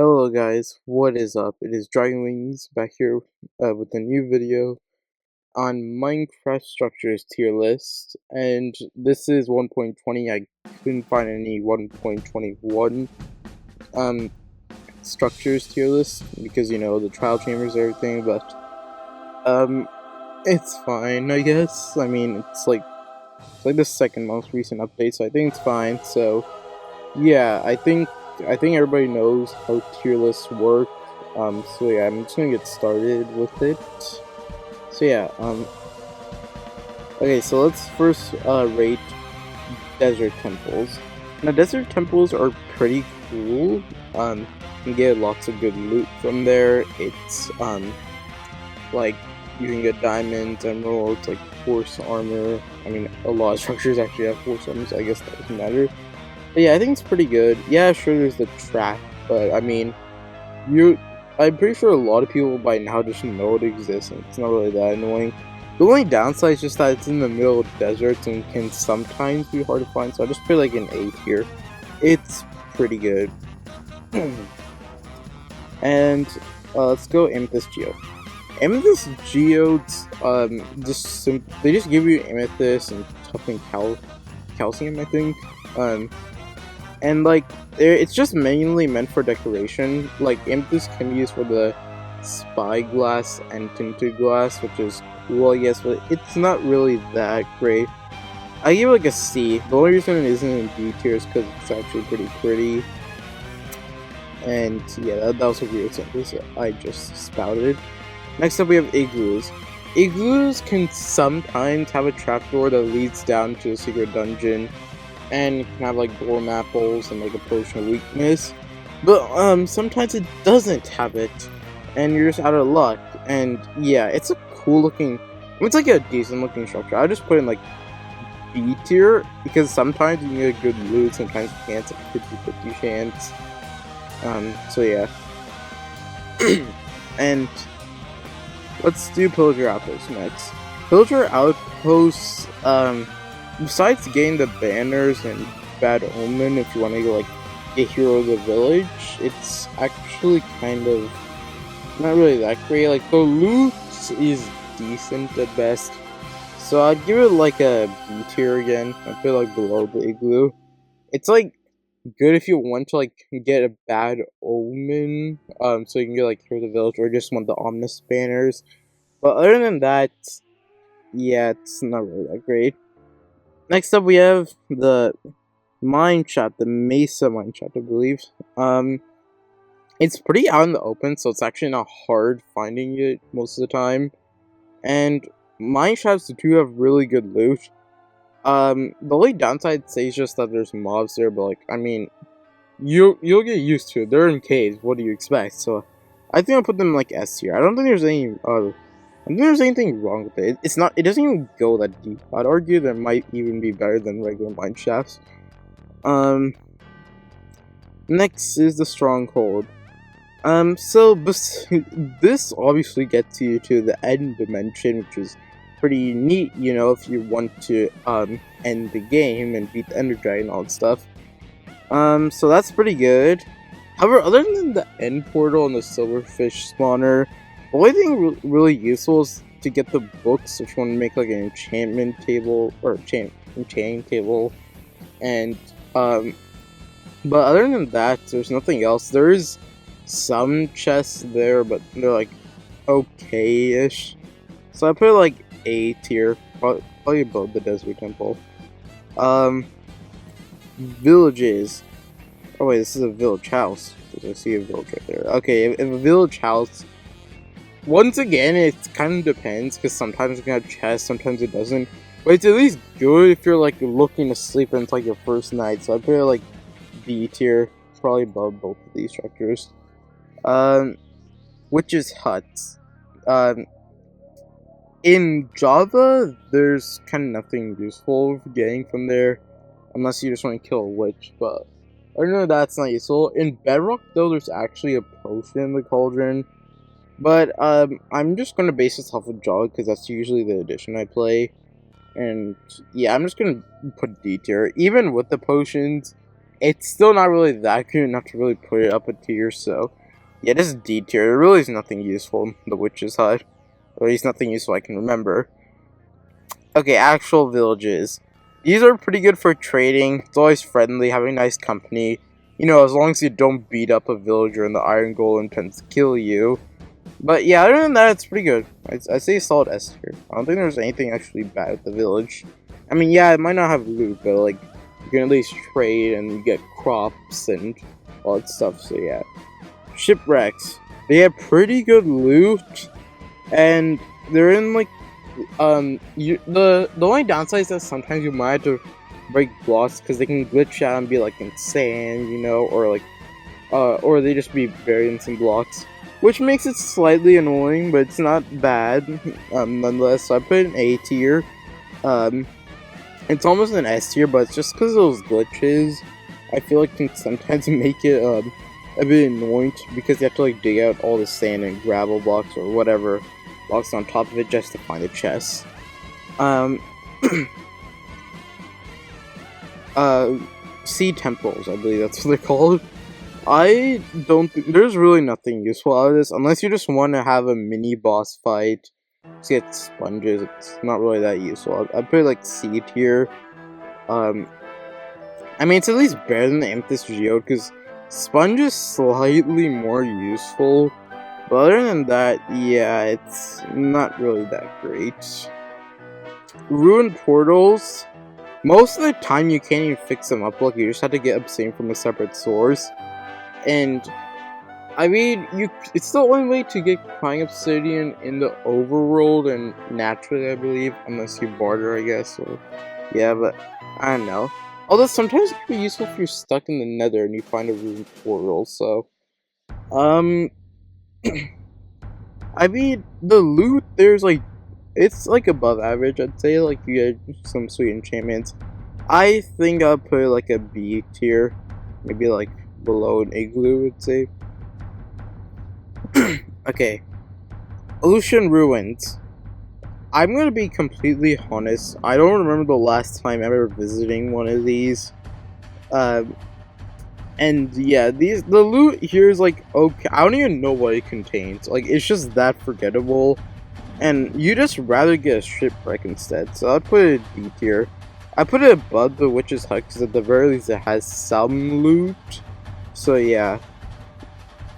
Hello guys, what is up? It is Dragon Wings back here with a new video on Minecraft structures tier list, and this is 1.20. I couldn't find any 1.21 um structures tier list because the trial chambers and everything, but it's fine, I guess. I mean, it's like the second most recent update, so I think it's fine. So yeah, I think everybody knows how tier lists work. So yeah, I'm just gonna get started with it. So yeah, okay, so let's first rate desert temples. Now, desert temples are pretty cool. You can get lots of good loot from there. It's like you can get diamonds, emeralds, like horse armor. I mean, a lot of structures actually have horse armor, so I guess that doesn't matter. But yeah, I think it's pretty good. Yeah, sure, there's the trap, but I mean, I'm pretty sure a lot of people by now just know it exists, and it's not really that annoying. The only downside is just that it's in the middle of deserts and can sometimes be hard to find, so I just put like an A tier. It's pretty good. And let's go Amethyst Geo. Amethyst Geodes, they just give you Amethyst and toughen calcium, I think. And like, it's just mainly meant for decoration. Like, amethyst can be used for the spyglass and tinted glass, which is cool, I guess, but it's not really that great. I give it like a C. The only reason it isn't in B tier is because it's actually pretty. And yeah, that was a weird sentence I just spouted. Next up, we have igloos. Igloos can sometimes have a trapdoor that leads down to a secret dungeon, and you can have like dorm apples and like a potion of weakness, but sometimes it doesn't have it, and you're just out of luck. And yeah, it's a cool looking, it's like a decent looking structure. I just put in like B tier because sometimes you can get good loot, sometimes you can't. It's like 50-50 chance. So yeah. And let's do pillager outposts next. Pillager outposts, besides getting the banners and Bad Omen, if you want to go like a hero of the village, it's actually kind of not really that great. Like, the loot is decent at best, so I'd give it like a B tier again. I feel like below the igloo. It's like good if you want to like get a Bad Omen, so you can get like hero of the village, or just want the ominous banners. But other than that, yeah, it's not really that great. Next up, we have the mine shaft, the Mesa mine shaft, I believe. It's pretty out in the open, so it's actually not hard finding it most of the time. And mine shafts do have really good loot. The only downside, say, is just that there's mobs there, but like, I mean, you'll get used to it. They're in caves. What do you expect? So, I think I'll put them like S tier. I don't think there's any I don't think there's anything wrong with it. It's not. It doesn't even go that deep. I'd argue that it might even be better than regular mine shafts. Next is the stronghold. So this obviously gets you to the end dimension, which is pretty neat. If you want to end the game and beat the Ender Dragon and all that stuff. So that's pretty good. However, other than the end portal and the silverfish spawner, the only thing really useful is to get the books if you want to make like an enchantment table or enchanting table, and but other than that, there's nothing else. There is some chests there, but they're like okay-ish. So I put like A tier, probably above the desert temple. Villages. Oh wait, this is a village house. I see a village right there. Okay, if a village house. Once again, it kind of depends, because sometimes it can have chests, sometimes it doesn't. But it's at least good if you're like looking to sleep and it's like your first night. So I put it like B tier, probably above both of these structures. Witches' huts. In Java, there's kind of nothing useful for getting from there, unless you just want to kill a witch. But I don't know, that's not useful. In Bedrock, though, there's actually a potion in the cauldron. But I'm just gonna base this off of Java because that's usually the edition I play. And yeah, I'm just gonna put D tier. Even with the potions, it's still not really that good enough to really put it up a tier, so yeah, this is D tier. There really is nothing useful in the Witch's Hut. Or at least nothing useful I can remember. Okay, actual villages. These are pretty good for trading. It's always friendly, having nice company. You know, as long as you don't beat up a villager and the Iron Golem tends to kill you. But yeah, other than that, it's pretty good. I'd say solid S tier. I don't think there's anything actually bad with the village. I mean, yeah, it might not have loot, but like, you can at least trade and you get crops and all that stuff, so yeah. Shipwrecks. They have pretty good loot, and they're in like, the only downside is that sometimes you might have to break blocks because they can glitch out and be like in sand, you know, or like, or they just be buried in some blocks, which makes it slightly annoying, but it's not bad, nonetheless. So I put it in A tier. It's almost an S tier, but it's just because of those glitches, I feel like can sometimes make it, a bit annoying because you have to like dig out all the sand and gravel blocks or whatever blocks on top of it just to find a chest. Sea temples, I believe that's what they're called. I don't think there's really nothing useful out of this unless you just want to have a mini boss fight to get sponges. It's not really that useful. I'd put it like C tier. I mean, it's at least better than the Amethyst Geode because sponge is slightly more useful. But other than that, yeah, it's not really that great. Ruined portals. Most of the time, you can't even fix them up. Like, you just have to get obsidian from a separate source. And, I mean, it's the only way to get crying obsidian in the overworld and naturally, I believe. Unless you barter, I guess. Or, yeah, but I don't know. Although, sometimes it can be useful if you're stuck in the nether and you find a ruined portal, so... I mean, the loot, there's like, it's like above average, I'd say. Like, you get some sweet enchantments. I think I'll put like a B tier, maybe like below an igloo, I'd say. Okay, Ocean Ruins. I'm gonna be completely honest, I don't remember the last time ever visiting one of these. And yeah, the loot here is like, okay, I don't even know what it contains. Like, it's just that forgettable. And you just rather get a shipwreck instead. So I'd put it in D tier. I put it above the Witch's Hut because at the very least it has some loot. So yeah.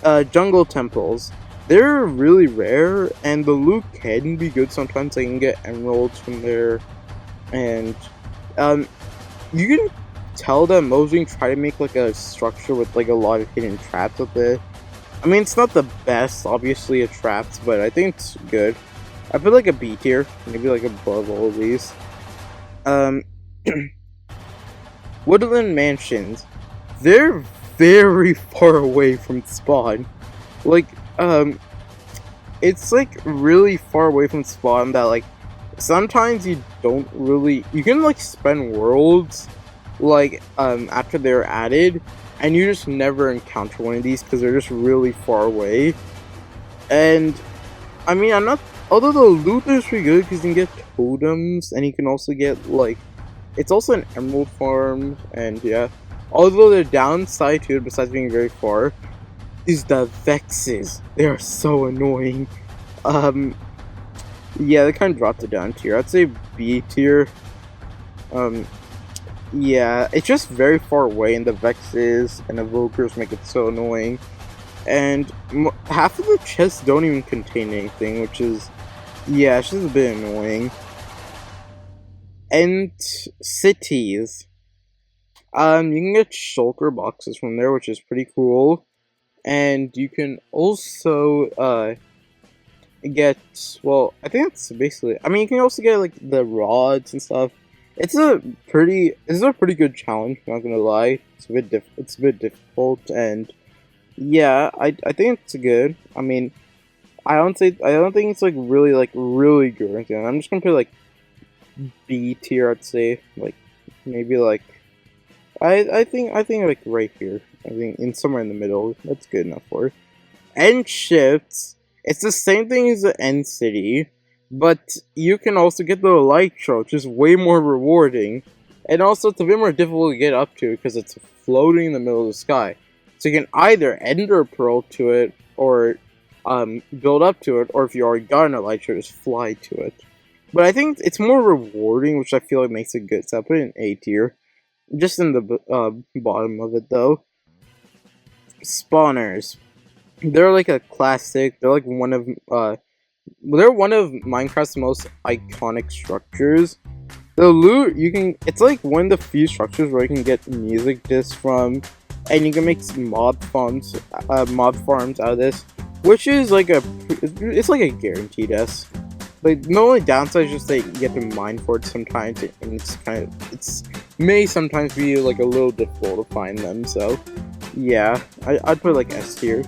Jungle temples. They're really rare and the loot can be good sometimes. I can get emeralds from there. And you can tell that Mosing try to make like a structure with like a lot of hidden traps up there. I mean, it's not the best, obviously, at traps, but I think it's good. I put like a B tier, maybe like above all of these. Woodland Mansions. They're very far away from spawn. Like, it's like really far away from spawn that like sometimes you don't really, you can like spend worlds like after they're added and you just never encounter one of these because they're just really far away. And I mean, although the loot is pretty good because you can get totems and you can also get like, it's also an emerald farm. And yeah, although the downside to it, besides being very far, is the Vexes. They are so annoying. Yeah, they kind of dropped it down tier. I'd say B tier. Yeah, it's just very far away, and the Vexes and Evokers make it so annoying. And half of the chests don't even contain anything, which is, yeah, it's just a bit annoying. And cities. You can get shulker boxes from there, which is pretty cool. And you can also, get, well, I think that's basically, I mean, you can also get, like, the rods and stuff. This is a pretty good challenge, not gonna lie. It's a bit difficult, and yeah, I think it's good. I mean, I don't think it's like really good or anything. I'm just gonna put like B tier, I'd say, like maybe like I think like right here. I think in somewhere in the middle. That's good enough for it. End shifts. It's the same thing as the end city, but you can also get the elytra, which is way more rewarding. And also, it's a bit more difficult to get up to because it's floating in the middle of the sky. So you can either ender pearl to it, or build up to it, or if you already got an elytra, just fly to it. But I think it's more rewarding, which I feel like makes it good. So I put it in A tier, just in the bottom of it though. Spawners, they're like a classic. They're like they're one of Minecraft's most iconic structures. The loot, it's like one of the few structures where you can get music discs from, and you can make mob farms out of this, which is like it's like a guaranteed S. Like, the only downside is just that you have to mine for it sometimes, and it's may sometimes be like a little difficult to find them. So, yeah, I'd put like S tier.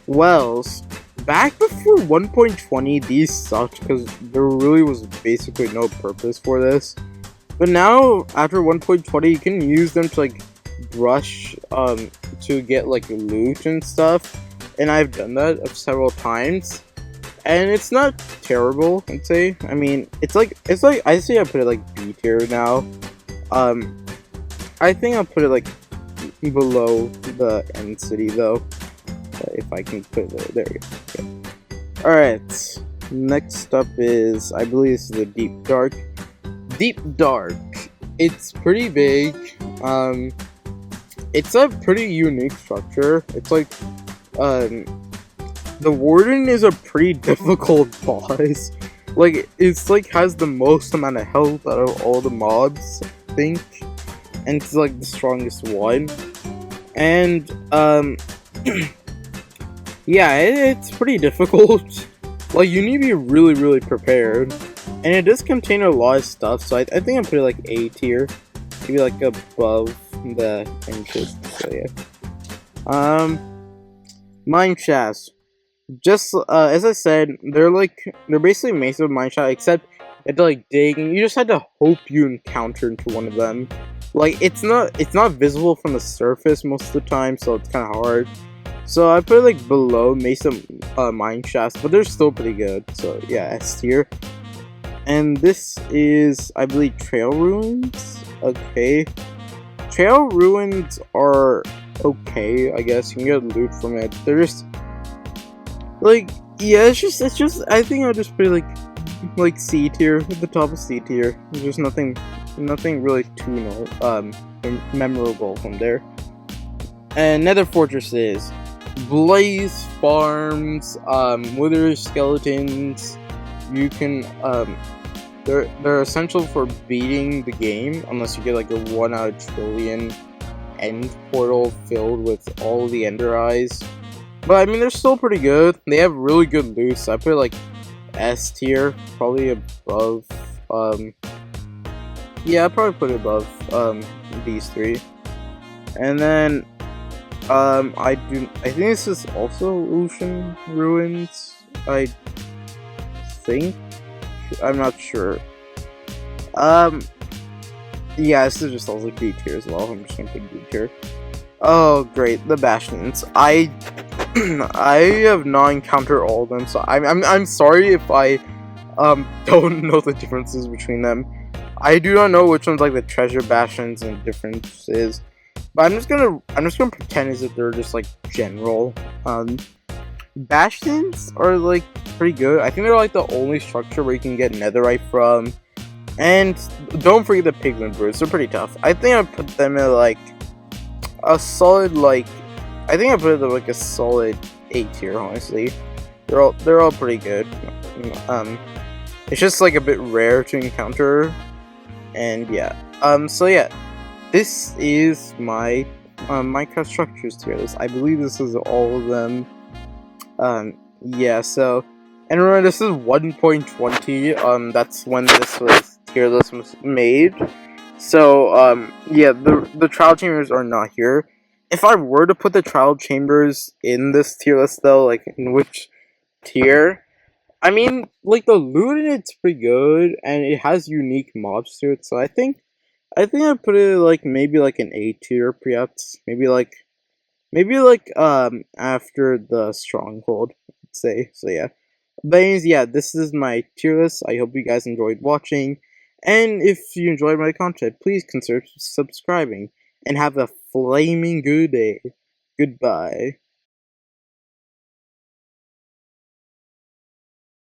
Wells. Back before 1.20, these sucked because there really was basically no purpose for this. But now, after 1.20, you can use them to like brush to get like loot and stuff. And I've done that several times. And it's not terrible, I'd say. I mean, it's like I say I put it like B tier now. I think I'll put it like below the end city though. If I can put it there. Okay. Alright. Next up is, I believe this is the Deep Dark. Deep Dark. It's pretty big. It's a pretty unique structure. It's like, the Warden is a pretty difficult boss. Like, it's like has the most amount of health out of all the mobs, I think. And it's like the strongest one. And, yeah, it's pretty difficult. Like, you need to be really, really prepared. And it does contain a lot of stuff, so I think I put it like A tier. Maybe like above the interest, so yeah. Mine shafts. Just, as I said, they're basically Mesa mine shaft, except you have to like dig, and you just had to hope you encounter into one of them. Like, it's not visible from the surface most of the time, so it's kind of hard. So I put it like below Mesa mine shafts, but they're still pretty good. So yeah, S tier. And this is, I believe, Trail Ruins. Okay, Trail Ruins are okay, I guess. You can get loot from it. They're just like, yeah, it's just. I think I'll just put it like C tier, at the top of C tier. There's just nothing really too memorable from there. And Nether Fortresses. Blaze farms, wither skeletons. You can they're essential for beating the game, unless you get like a 1 out of trillion end portal filled with all the ender eyes. But I mean, they're still pretty good. They have really good loot, so I put like S tier, probably above yeah, I'd probably put it above these three. And then I think this is also Ocean Ruins. I think, I'm not sure. Yeah, this is just also D tier as well. I'm just gonna put D tier. Oh, great, the Bastions. I have not encountered all of them, so I'm sorry if I don't know the differences between them. I do not know which ones like the treasure bastions and differences. But I'm just gonna pretend as if they're just like general. Bastions are like pretty good. I think they're like the only structure where you can get netherite from. And don't forget the piglin brutes, they're pretty tough. I think I put them in like a solid I think I put it in like a solid A tier, honestly. They're all pretty good. It's just like a bit rare to encounter. And yeah. So yeah. This is my Minecraft structures tier list. I believe this is all of them. Yeah, so, and remember, this is 1.20. That's when this tier list was made. So, yeah, the trial chambers are not here. If I were to put the trial chambers in this tier list, though, like, in which tier? I mean, like, the loot in it's pretty good, and it has unique mobs to it, so I think I'd put it like maybe like an A tier, perhaps. Maybe like after the stronghold, I'd say. So yeah. But anyways, yeah, this is my tier list. I hope you guys enjoyed watching. And if you enjoyed my content, please consider subscribing, and have a flaming good day. Goodbye.